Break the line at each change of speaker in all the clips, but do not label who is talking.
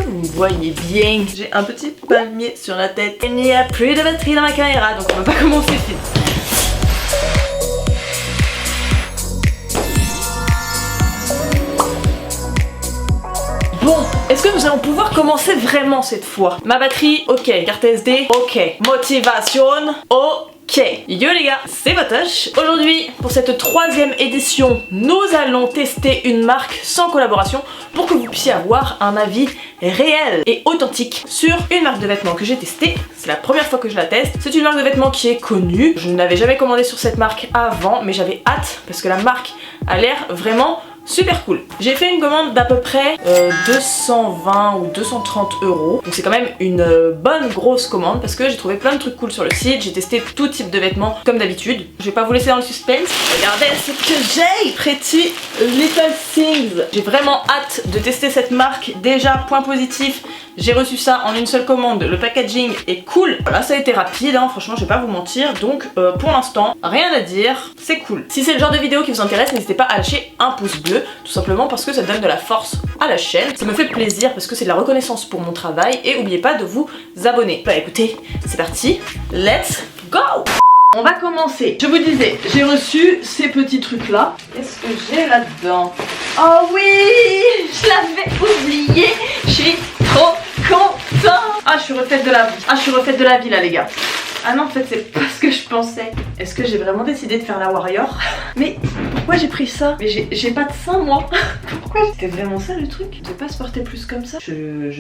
que vous me voyez bien? J'ai un petit palmier sur la tête. Il n'y a plus de batterie dans ma caméra, donc on va pas commencer vite. Bon, est-ce que nous allons pouvoir commencer vraiment cette fois? Ma batterie, ok. Carte SD, ok. Motivation, ok. Yo les gars, c'est Vatoche. Aujourd'hui, pour cette 3e édition, nous allons tester une marque sans collaboration pour que vous puissiez avoir un avis réel et authentique sur une marque de vêtements que j'ai testée. C'est la première fois que je la teste. C'est une marque de vêtements qui est connue. Je n'avais jamais commandé sur cette marque avant, mais j'avais hâte parce que la marque a l'air vraiment super cool. J'ai fait une commande d'à peu près 220 ou 230 euros. Donc c'est quand même une bonne grosse commande parce que j'ai trouvé plein de trucs cool sur le site. J'ai testé tout type de vêtements comme d'habitude. Je vais pas vous laisser dans le suspense. Regardez ce que j'ai! Pretty Little Things. J'ai vraiment hâte de tester cette marque. Déjà, point positif, j'ai reçu ça en une seule commande. Le packaging est cool. Voilà, ça a été rapide, hein. Franchement, je vais pas vous mentir. Donc pour l'instant, rien à dire. C'est cool. Si c'est le genre de vidéo qui vous intéresse, n'hésitez pas à lâcher un pouce bleu. Tout simplement parce que ça donne de la force à la chaîne. Ça me fait plaisir parce que c'est de la reconnaissance pour mon travail. Et n'oubliez pas de vous abonner. Bah écoutez, c'est parti. Let's go! On va commencer. Je vous disais, j'ai reçu ces petits trucs là. Qu'est-ce que j'ai là-dedans? Oh oui! Je l'avais oublié. Je suis trop contente. Ah, je suis refaite de la vie. Ah, je suis refaite de la vie là les gars. Ah non, en fait, c'est pas ce que je pensais. Est-ce que j'ai vraiment décidé de faire la warrior? Mais pourquoi j'ai pris ça? Mais j'ai pas de sein, moi. Pourquoi? C'était vraiment ça le truc? De pas se porter plus comme ça? Je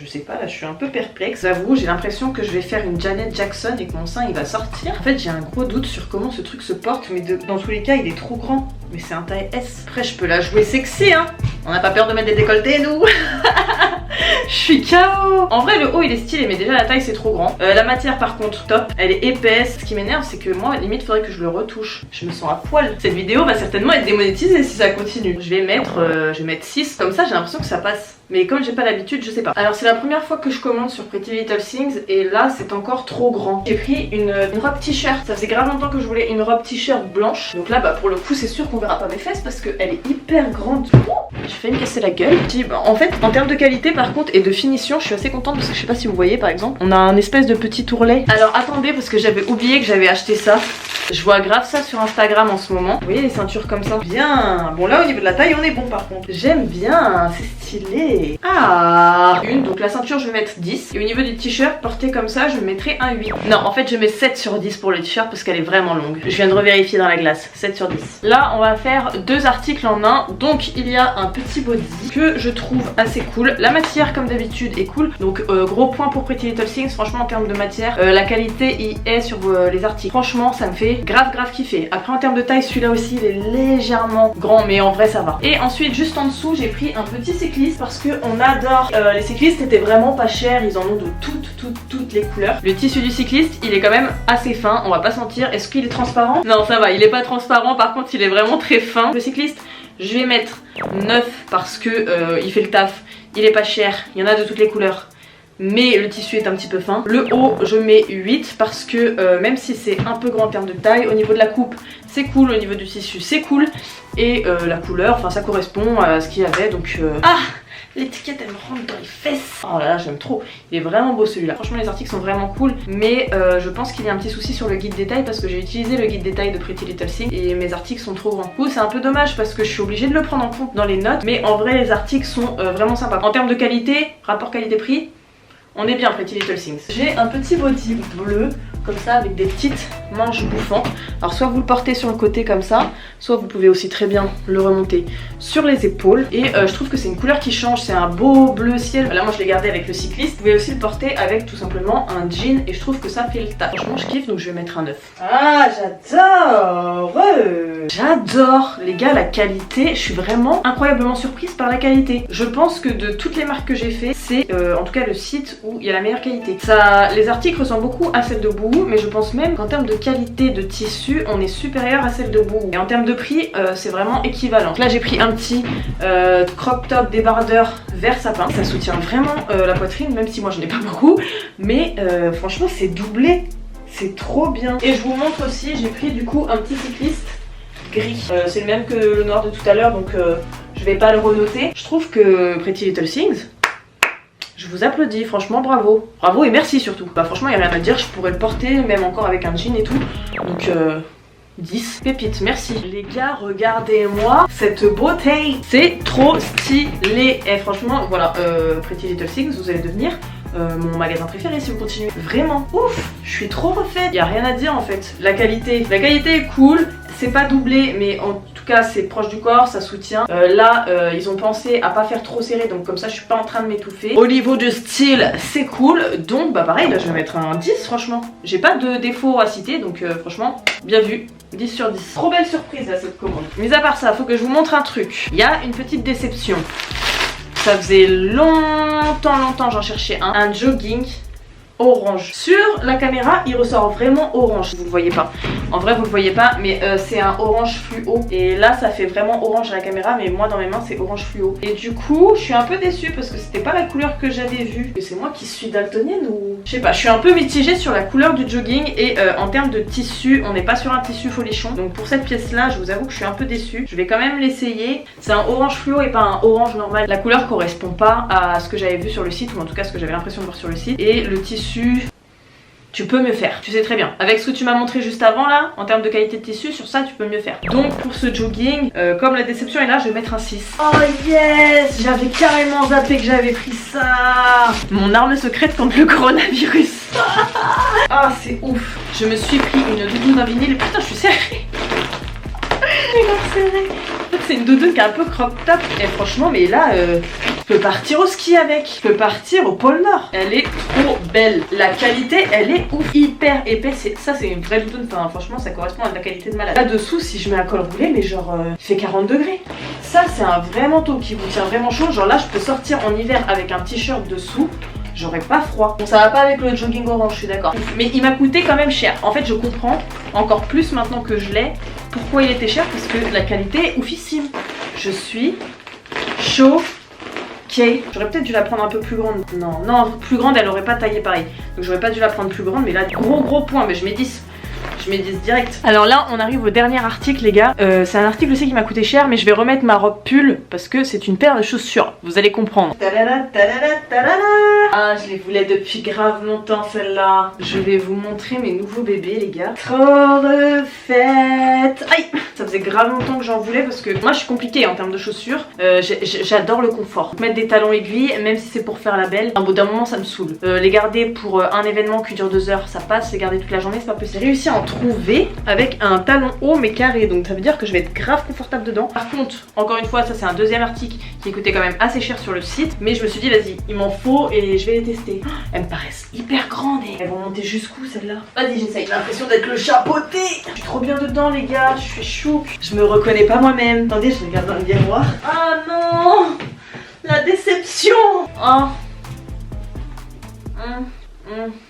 sais pas, là, je suis un peu perplexe. J'avoue, j'ai l'impression que je vais faire une Janet Jackson et que mon sein, il va sortir. En fait, j'ai un gros doute sur comment ce truc se porte, mais dans tous les cas, il est trop grand. Mais c'est un taille S. Après, je peux la jouer sexy, hein. On n'a pas peur de mettre des décolletés, nous. Je suis KO. En vrai le haut il est stylé mais déjà la taille c'est trop grand. La matière par contre top, elle est épaisse. Ce qui m'énerve c'est que moi limite faudrait que je le retouche. Je me sens à poil. Cette vidéo va certainement être démonétisée si ça continue. Je vais mettre 6 comme ça, j'ai l'impression que ça passe. Mais comme j'ai pas l'habitude, je sais pas. Alors c'est la première fois que je commande sur Pretty Little Things et là c'est encore trop grand. J'ai pris une robe t-shirt. Ça faisait grave longtemps que je voulais une robe t-shirt blanche. Donc là bah pour le coup c'est sûr qu'on verra pas mes fesses parce qu'elle est hyper grande. J'ai failli me casser la gueule. En fait en termes de qualité par contre et de finition je suis assez contente parce que je sais pas si vous voyez par exemple. On a un espèce de petit ourlet. Alors attendez parce que j'avais oublié que j'avais acheté ça. Je vois grave ça sur Instagram en ce moment. Vous voyez les ceintures comme ça? Bien. Bon là au niveau de la taille on est bon par contre. J'aime bien, c'est stylé. Ah, donc la ceinture je vais mettre 10. Et au niveau du t-shirt porté comme ça je mettrai un 8. Non en fait je mets 7 sur 10 pour le t-shirt parce qu'elle est vraiment longue. Je viens de revérifier dans la glace. 7 sur 10. Là on va faire 2 articles en un. Donc il y a un petit body que je trouve assez cool. La matière comme d'habitude est cool. Donc gros point pour Pretty Little Things. Franchement en termes de matière la qualité y est sur les articles. Franchement ça me fait grave kiffer. Après en termes de taille celui-là aussi il est légèrement grand mais en vrai ça va. Et ensuite juste en dessous j'ai pris un petit cycliste parce que on adore les cyclistes, étaient vraiment pas chers. Ils en ont de toutes les couleurs. Le tissu du cycliste il est quand même assez fin, on va pas se mentir. Est-ce qu'il est transparent? Non ça va, il est pas transparent, par contre il est vraiment très fin. Le cycliste je vais mettre 9 parce que il fait le taf, il est pas cher, il y en a de toutes les couleurs mais le tissu est un petit peu fin. Le haut je mets 8 parce que même si c'est un peu grand en termes de taille, au niveau de la coupe c'est cool, au niveau du tissu c'est cool et la couleur, enfin ça correspond à ce qu'il y avait donc ah, l'étiquette elle me rentre dans les fesses. Oh là là j'aime trop, il est vraiment beau celui-là. Franchement les articles sont vraiment cool mais je pense qu'il y a un petit souci sur le guide détail parce que j'ai utilisé le guide détail de Pretty Little Things et mes articles sont trop grands. C'est un peu dommage parce que je suis obligée de le prendre en compte dans les notes mais en vrai les articles sont vraiment sympas. En termes de qualité, rapport qualité-prix, on est bien Pretty Little Things. J'ai un petit body bleu comme ça avec des petites manches bouffantes. Alors soit vous le portez sur le côté comme ça, soit vous pouvez aussi très bien le remonter sur les épaules. Et je trouve que c'est une couleur qui change, c'est un beau bleu ciel. Là moi je l'ai gardé avec le cycliste. Vous pouvez aussi le porter avec tout simplement un jean et je trouve que ça fait le taf. Franchement je kiffe donc je vais mettre un 9. Ah j'adore. J'adore les gars la qualité, je suis vraiment incroyablement surprise par la qualité. Je pense que de toutes les marques que j'ai fait, c'est en tout cas le site où il y a la meilleure qualité. Les articles ressemblent beaucoup à celles de Boohoo mais je pense même qu'en termes de qualité de tissu on est supérieur à celle de Boohoo. Et en termes de prix c'est vraiment équivalent. Donc là j'ai pris un petit crop top débardeur vert sapin. Ça soutient vraiment la poitrine même si moi je n'ai pas beaucoup. Mais franchement c'est doublé. C'est trop bien. Et je vous montre aussi, j'ai pris du coup un petit cycliste gris. C'est le même que le noir de tout à l'heure donc je vais pas le renoter. Je trouve que Pretty Little Things Je vous applaudis, franchement bravo. Bravo et merci surtout. Bah franchement il n'y a rien à dire, je pourrais le porter même encore avec un jean et tout. Donc 10 pépites, merci. Les gars, regardez-moi cette beauté. C'est trop stylé. Et franchement, voilà, Pretty Little Things, vous allez devenir mon magasin préféré si vous continuez. Vraiment, ouf, je suis trop refaite. Y a rien à dire en fait. La qualité est cool. C'est pas doublé, mais en tout cas c'est proche du corps, ça soutient. Là, ils ont pensé à pas faire trop serré, donc comme ça je suis pas en train de m'étouffer. Au niveau du style, c'est cool. Donc bah pareil, là je vais mettre un 10 franchement. J'ai pas de défaut à citer, donc franchement, bien vu. 10 sur 10. Trop belle surprise à cette commande. Mis à part ça, faut que je vous montre un truc. Il y a une petite déception. Ça faisait longtemps j'en cherchais un jogging orange. Sur la caméra, il ressort vraiment orange. Vous le voyez pas. En vrai, vous le voyez pas, mais c'est un orange fluo. Et là, ça fait vraiment orange à la caméra, mais moi, dans mes mains, c'est orange fluo. Et du coup, je suis un peu déçue parce que c'était pas la couleur que j'avais vue. C'est moi qui suis daltonienne ou... Je sais pas, je suis un peu mitigée sur la couleur du jogging. Et en termes de tissu, on n'est pas sur un tissu folichon. Donc pour cette pièce-là, je vous avoue que je suis un peu déçue. Je vais quand même l'essayer. C'est un orange fluo et pas un orange normal. La couleur correspond pas à ce que j'avais vu sur le site, ou en tout cas ce que j'avais l'impression de voir sur le site. Et le tissu, tu peux mieux faire, tu sais très bien. Avec ce que tu m'as montré juste avant là, en termes de qualité de tissu, sur ça tu peux mieux faire. Donc pour ce jogging, comme la déception est là, je vais mettre un 6. Oh yes, j'avais carrément zappé que j'avais pris ça. Mon arme secrète contre le coronavirus. Ah c'est ouf. Je me suis pris une doudoune d'un vinyle. Putain, je suis serrée. C'est une doudoune qui est un peu crop top. Et franchement, mais là, je peux partir au ski avec. Je peux partir au pôle Nord. Elle est trop belle. La qualité, elle est ouf. Hyper épaisse. Ça, c'est une vraie doudoune. Enfin, franchement, ça correspond à de la qualité de malade. Là-dessous, si je mets un col roulé, mais genre, il fait 40 degrés. Ça, c'est un vrai manteau qui vous tient vraiment chaud. Genre là, je peux sortir en hiver avec un t-shirt dessous. J'aurais pas froid. Bon, ça va pas avec le jogging orange, je suis d'accord. Mais il m'a coûté quand même cher. En fait, je comprends encore plus maintenant que je l'ai pourquoi il était cher, parce que la qualité est oufissime. Je suis choquée. J'aurais peut-être dû la prendre un peu plus grande. Non, plus grande, elle aurait pas taillé pareil. Donc j'aurais pas dû la prendre plus grande, mais là, gros point. Mais je mets 10. Je mets 10 direct. Alors là, on arrive au dernier article, les gars. C'est un article aussi qui m'a coûté cher, mais je vais remettre ma robe pull parce que c'est une paire de chaussures. Vous allez comprendre. Ah, je les voulais depuis grave longtemps, celle-là. Je vais vous montrer mes nouveaux bébés, les gars. Trop refaite. Aïe, ça faisait grave longtemps que j'en voulais parce que moi, je suis compliquée en termes de chaussures. J'adore le confort. Mettre des talons aiguilles, même si c'est pour faire la belle, au bout d'un moment, ça me saoule. Les garder pour un événement qui dure 2 heures, ça passe. Les garder toute la journée, c'est pas possible. J'ai réussi à en trouver avec un talon haut mais carré, donc ça veut dire que je vais être grave confortable dedans. Par contre, encore une fois, ça c'est un deuxième article qui coûtait quand même assez cher sur le site, mais je me suis dit vas-y, il m'en faut et je vais les tester. Oh, elles me paraissent hyper grandes et elles vont monter jusqu'où celles-là? Vas-y, j'essaye. J'ai l'impression d'être le chapeauté. Je suis trop bien dedans, les gars, je suis chouque. Je me reconnais pas moi-même. Attendez, je regarde dans le miroir. Ah non, la déception. Oh.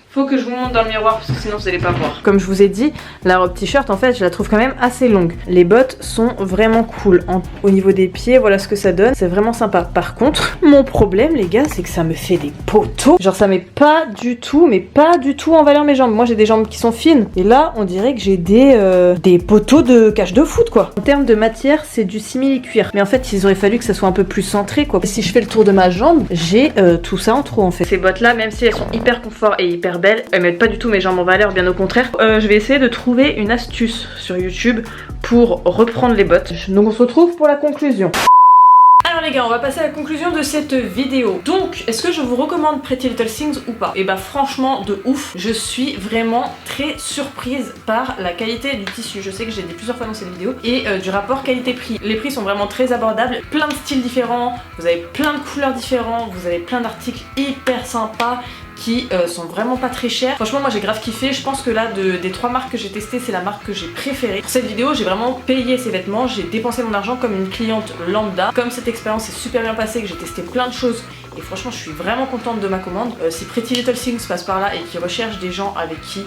Faut que je vous montre dans le miroir parce que sinon vous allez pas voir. Comme je vous ai dit, la robe t-shirt en fait je la trouve quand même assez longue. Les bottes sont vraiment cool. Au niveau des pieds, voilà ce que ça donne. C'est vraiment sympa. Par contre, mon problème les gars, c'est que ça me fait des poteaux. Genre ça met pas du tout en valeur mes jambes. Moi j'ai des jambes qui sont fines. Et là on dirait que j'ai des poteaux de cage de foot quoi. En termes de matière, c'est du simili-cuir. Mais en fait il aurait fallu que ça soit un peu plus centré quoi. Et si je fais le tour de ma jambe, j'ai tout ça en trop en fait. Ces bottes là, même si elles sont hyper confort et hyper belles, elles mettent pas du tout mes jambes en valeur, bien au contraire. Je vais essayer de trouver une astuce sur YouTube pour reprendre les bottes. Donc on se retrouve pour la conclusion. Alors les gars, on va passer à la conclusion de cette vidéo. Donc, est-ce que je vous recommande Pretty Little Things ou pas? Et bah franchement, de ouf. Je suis vraiment très surprise par la qualité du tissu. Je sais que j'ai dit plusieurs fois dans cette vidéo. Et du rapport qualité-prix. Les prix sont vraiment très abordables. Plein de styles différents. Vous avez plein de couleurs différentes. Vous avez plein d'articles hyper sympas qui sont vraiment pas très chers. Franchement moi j'ai grave kiffé. Je pense que là des 3 marques que j'ai testées, c'est la marque que j'ai préférée. Pour cette vidéo j'ai vraiment payé ces vêtements. J'ai dépensé mon argent comme une cliente lambda. Comme cette expérience s'est super bien passée, que j'ai testé plein de choses et franchement je suis vraiment contente de ma commande. Si Pretty Little Things passe par là et qui recherche des gens avec qui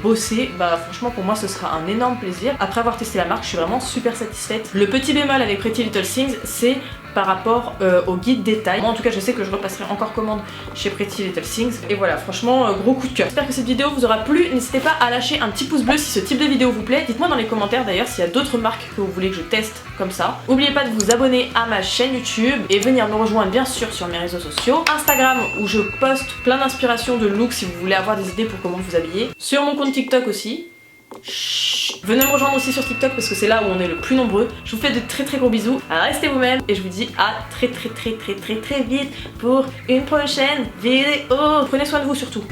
bosser, bah franchement pour moi ce sera un énorme plaisir. Après avoir testé la marque, je suis vraiment super satisfaite. Le petit bémol avec Pretty Little Things, c'est par rapport au guide détail. Moi en tout cas je sais que je repasserai encore commande chez Pretty Little Things. Et voilà, franchement gros coup de cœur. J'espère que cette vidéo vous aura plu. N'hésitez pas à lâcher un petit pouce bleu si ce type de vidéo vous plaît. Dites-moi dans les commentaires d'ailleurs s'il y a d'autres marques que vous voulez que je teste comme ça. N'oubliez pas de vous abonner à ma chaîne YouTube et venir me rejoindre bien sûr sur mes réseaux sociaux. Instagram où je poste plein d'inspirations de looks si vous voulez avoir des idées pour comment vous habiller. Sur mon compte TikTok aussi. Chut. Venez me rejoindre aussi sur TikTok parce que c'est là où on est le plus nombreux. Je vous fais de très gros bisous. Restez vous-même et je vous dis à très vite pour une prochaine vidéo. Prenez soin de vous surtout.